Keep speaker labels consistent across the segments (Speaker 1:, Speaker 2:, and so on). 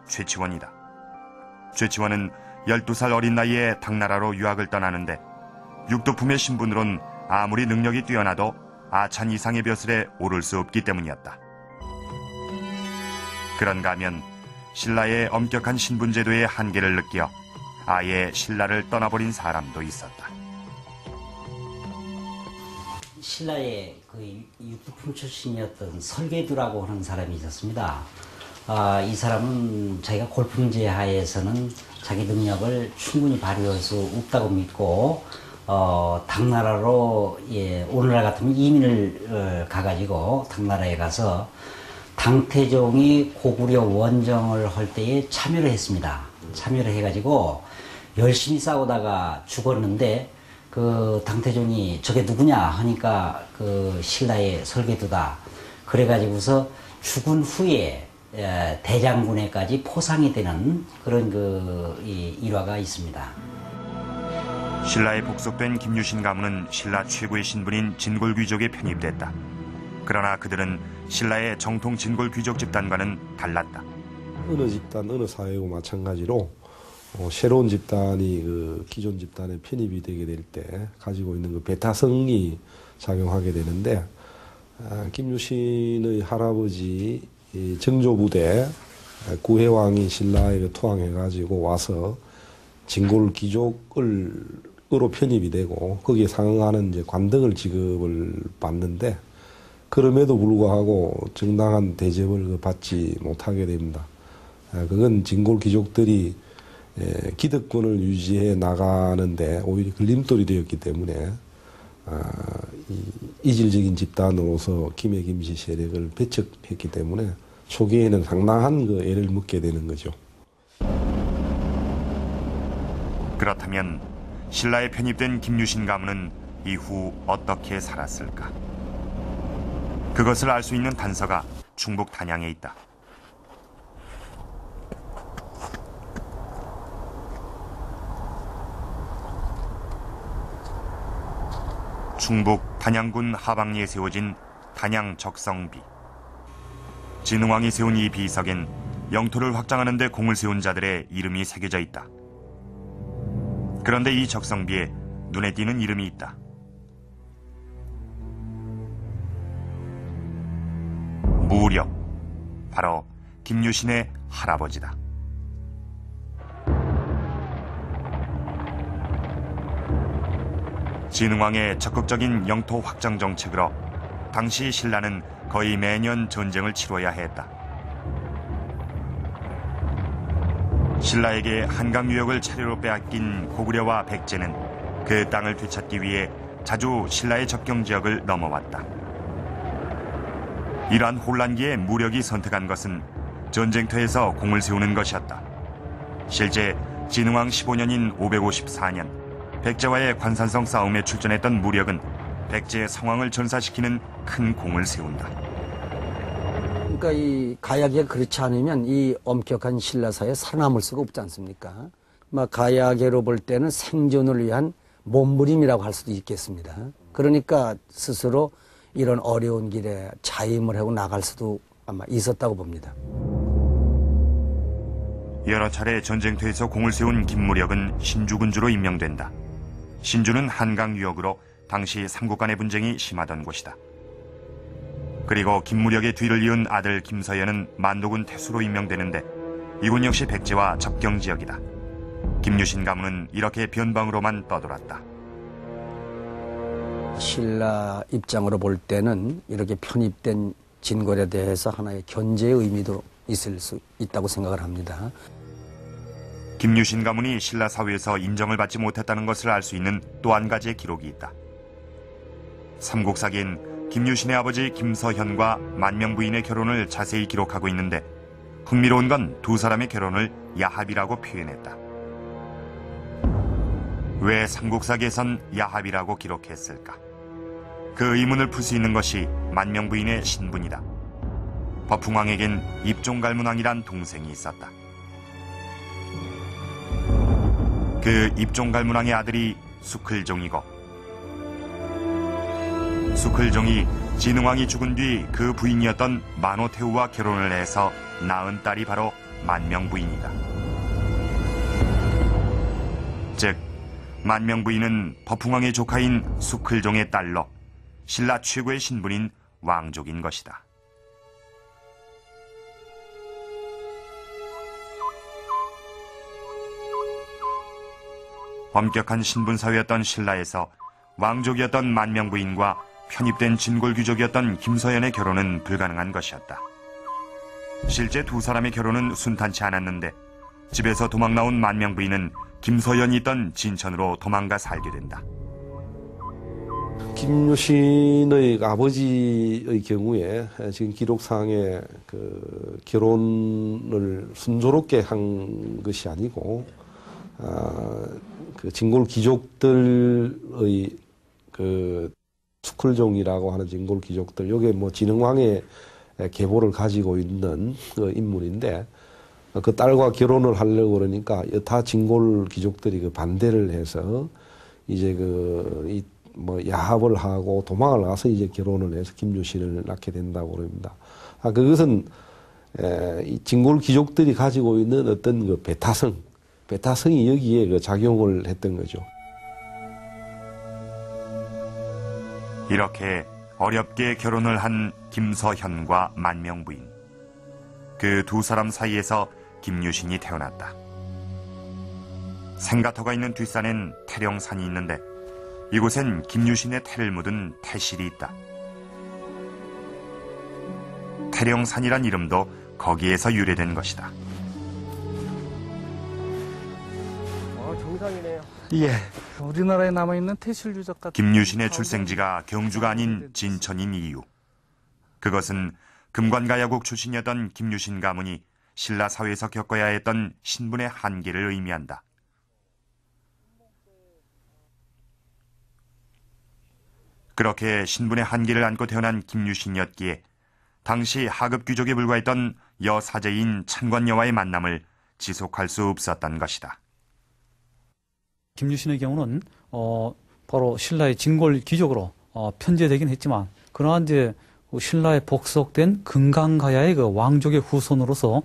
Speaker 1: 최치원이다. 최치원은 12살 어린 나이에 당나라로 유학을 떠나는데 육도품의 신분으론 아무리 능력이 뛰어나도 아찬 이상의 벼슬에 오를 수 없기 때문이었다. 그런가 하면 신라의 엄격한 신분제도의 한계를 느끼어 아예 신라를 떠나버린 사람도 있었다.
Speaker 2: 신라의 그 육두품 출신이었던 설계두라고 하는 사람이 있었습니다. 이 사람은 자기가 골품제 하에서는 자기 능력을 충분히 발휘할 수 없다고 믿고 당나라로 오늘날 같으면 이민을 가가지고 당나라에 가서 당태종이 고구려 원정을 할 때에 참여를 했습니다. 참여를 해가지고 열심히 싸우다가 죽었는데 그 당태종이 저게 누구냐 하니까 그 신라의 설계두다. 그래가지고서 죽은 후에 대장군에까지 포상이 되는 그런 일화가 있습니다.
Speaker 1: 신라에 복속된 김유신 가문은 신라 최고의 신분인 진골 귀족에 편입됐다. 그러나 그들은 신라의 정통 진골 귀족 집단과는 달랐다.
Speaker 3: 어느 집단, 어느 사회고 마찬가지로 새로운 집단이 그 기존 집단에 편입이 되게 될 때 가지고 있는 그 배타성이 작용하게 되는데, 김유신의 할아버지 정조부대 구해왕이 신라에 토항해가지고 와서 진골 귀족으로 편입이 되고 거기에 상응하는 이제 관등을 지급을 받는데, 그럼에도 불구하고 정당한 대접을 받지 못하게 됩니다. 그건 진골 귀족들이 기득권을 유지해 나가는데 오히려 걸림돌이 되었기 때문에 이질적인 집단으로서 김해 김씨 세력을 배척했기 때문에 초기에는 상당한 그 애를 먹게 되는 거죠.
Speaker 1: 그렇다면 신라에 편입된 김유신 가문은 이후 어떻게 살았을까? 그것을 알 수 있는 단서가 충북 단양에 있다. 충북 단양군 하방리에 세워진 단양 적성비. 진흥왕이 세운 이 비석엔 영토를 확장하는 데 공을 세운 자들의 이름이 새겨져 있다. 그런데 이 적성비에 눈에 띄는 이름이 있다. 무력, 바로 김유신의 할아버지다. 진흥왕의 적극적인 영토 확장 정책으로 당시 신라는 거의 매년 전쟁을 치러야 했다. 신라에게 한강 유역을 차례로 빼앗긴 고구려와 백제는 그 땅을 되찾기 위해 자주 신라의 접경 지역을 넘어왔다. 이러한 혼란기에 무력이 선택한 것은 전쟁터에서 공을 세우는 것이었다. 실제 진흥왕 15년인 554년 백제와의 관산성 싸움에 출전했던 무력은 백제의 상황을 전사시키는 큰 공을 세운다.
Speaker 4: 그러니까 이 가야계가 그렇지 않으면 이 엄격한 신라사에 살아남을 수가 없지 않습니까? 가야계로 볼 때는 생존을 위한 몸부림이라고 할 수도 있겠습니다. 그러니까 스스로 이런 어려운 길에 자임을 하고 나갈 수도 아마 있었다고 봅니다.
Speaker 1: 여러 차례 전쟁터에서 공을 세운 김무력은 신주군주로 임명된다. 신주는 한강 유역으로 당시 삼국 간의 분쟁이 심하던 곳이다. 그리고 김무력의 뒤를 이은 아들 김서연은 만도군 태수로 임명되는데 이군 역시 백제와 접경 지역이다. 김유신 가문은 이렇게 변방으로만 떠돌았다.
Speaker 4: 신라 입장으로 볼 때는 이렇게 편입된 진골에 대해서 하나의 견제의 의미도 있을 수 있다고 생각을 합니다.
Speaker 1: 김유신 가문이 신라 사회에서 인정을 받지 못했다는 것을 알 수 있는 또 한 가지의 기록이 있다. 삼국사기엔 김유신의 아버지 김서현과 만명 부인의 결혼을 자세히 기록하고 있는데 흥미로운 건 두 사람의 결혼을 야합이라고 표현했다. 왜 삼국사기에선 야합이라고 기록했을까? 그 의문을 풀 수 있는 것이 만명 부인의 신분이다. 버풍왕에겐 입종갈문왕이란 동생이 있었다. 그 입종갈문왕의 아들이 수클종이고 수클종이 진흥왕이 죽은 뒤 그 부인이었던 만호태우와 결혼을 해서 낳은 딸이 바로 만명부인이다. 즉, 만명부인은 법흥왕의 조카인 수클종의 딸로 신라 최고의 신분인 왕족인 것이다. 엄격한 신분사회였던 신라에서 왕족이었던 만명부인과 편입된 진골귀족이었던 김서연의 결혼은 불가능한 것이었다. 실제 두 사람의 결혼은 순탄치 않았는데 집에서 도망나온 만명부인은 김서연이 있던 진천으로 도망가 살게 된다.
Speaker 3: 김유신의 아버지의 경우에 지금 기록상에 그 결혼을 순조롭게 한 것이 아니고 그 진골 귀족들의 그 수클종이라고 하는 진골 귀족들, 요게 뭐 진흥왕의 계보를 가지고 있는 그 인물인데 그 딸과 결혼을 하려고 그러니까 여타 진골 귀족들이 그 반대를 해서 이제 그 뭐 야합을 하고 도망을 나서 이제 결혼을 해서 김유신을 낳게 된다고 그럽니다. 그것은 이 진골 귀족들이 가지고 있는 어떤 그 배타성이 여기에 그 작용을 했던 거죠.
Speaker 1: 이렇게 어렵게 결혼을 한 김서현과 만명부인. 그 두 사람 사이에서 김유신이 태어났다. 생가터가 있는 뒷산엔 태령산이 있는데 이곳엔 김유신의 태를 묻은 태실이 있다. 태령산이란 이름도 거기에서 유래된 것이다.
Speaker 4: 정상이네요.
Speaker 5: 예. 우리나라에 남아있는 태실 유적 같은
Speaker 1: 김유신의 출생지가 경주가 아닌 진천인 이유. 그것은 금관가야국 출신이었던 김유신 가문이 신라 사회에서 겪어야 했던 신분의 한계를 의미한다. 그렇게 신분의 한계를 안고 태어난 김유신이었기에 당시 하급 귀족에 불과했던 여사제인 찬관여와의 만남을 지속할 수 없었던 것이다.
Speaker 5: 김유신의 경우는 바로 신라의 진골 귀족으로 편제되긴 했지만 그러한 이제 신라에 복속된 금강가야의 그 왕족의 후손으로서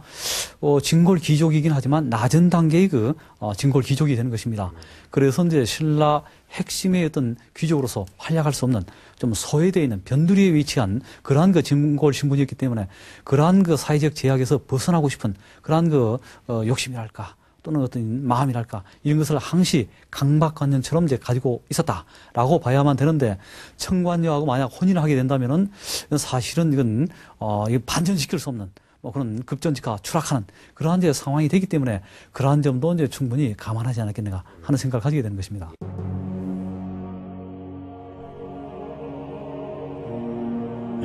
Speaker 5: 진골 귀족이긴 하지만 낮은 단계의 그 진골 귀족이 되는 것입니다. 그래서 이제 신라 핵심의 어떤 귀족으로서 활약할 수 없는 좀 소외되어 있는 변두리에 위치한 그러한 그 진골 신분이었기 때문에 그러한 그 사회적 제약에서 벗어나고 싶은 그러한 그 욕심이랄까 또는 어떤 마음이랄까 이런 것을 항시 강박관념처럼 이제 가지고 있었다라고 봐야만 되는데 청관녀하고 만약 혼인을 하게 된다면은 사실은 이건 반전시킬 수 없는 뭐 그런 급전직하 추락하는 그러한 이제 상황이 되기 때문에 그러한 점도 이제 충분히 감안하지 않았겠는가 하는 생각을 가지게 되는 것입니다.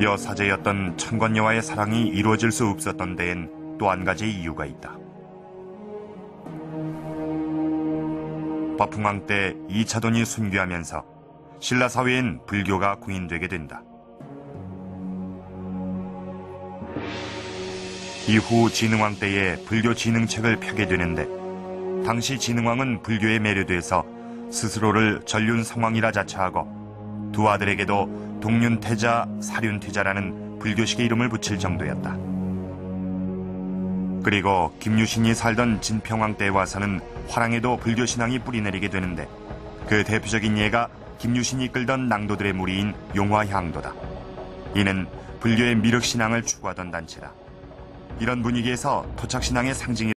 Speaker 1: 여사제였던 청관여와의 사랑이 이루어질 수 없었던 데엔 또 한 가지 이유가 있다. 법흥왕 때 이차돈이 순교하면서 신라 사회엔 불교가 공인되게 된다. 이후 진흥왕 때에 불교 진흥책을 펴게 되는데 당시 진흥왕은 불교에 매료돼서 스스로를 전륜성왕이라 자처하고 두 아들에게도 동륜태자, 사륜태자라는 불교식의 이름을 붙일 정도였다. 그리고 김유신이 살던 진평왕 때에 와서는 화랑에도 불교 신앙이 뿌리내리게 되는데 그 대표적인 예가 김유신이 이끌던 낭도들의 무리인 용화향도다. 이는 불교의 미륵신앙을 추구하던 단체다. 이런 분위기에서 토착신앙의 상징이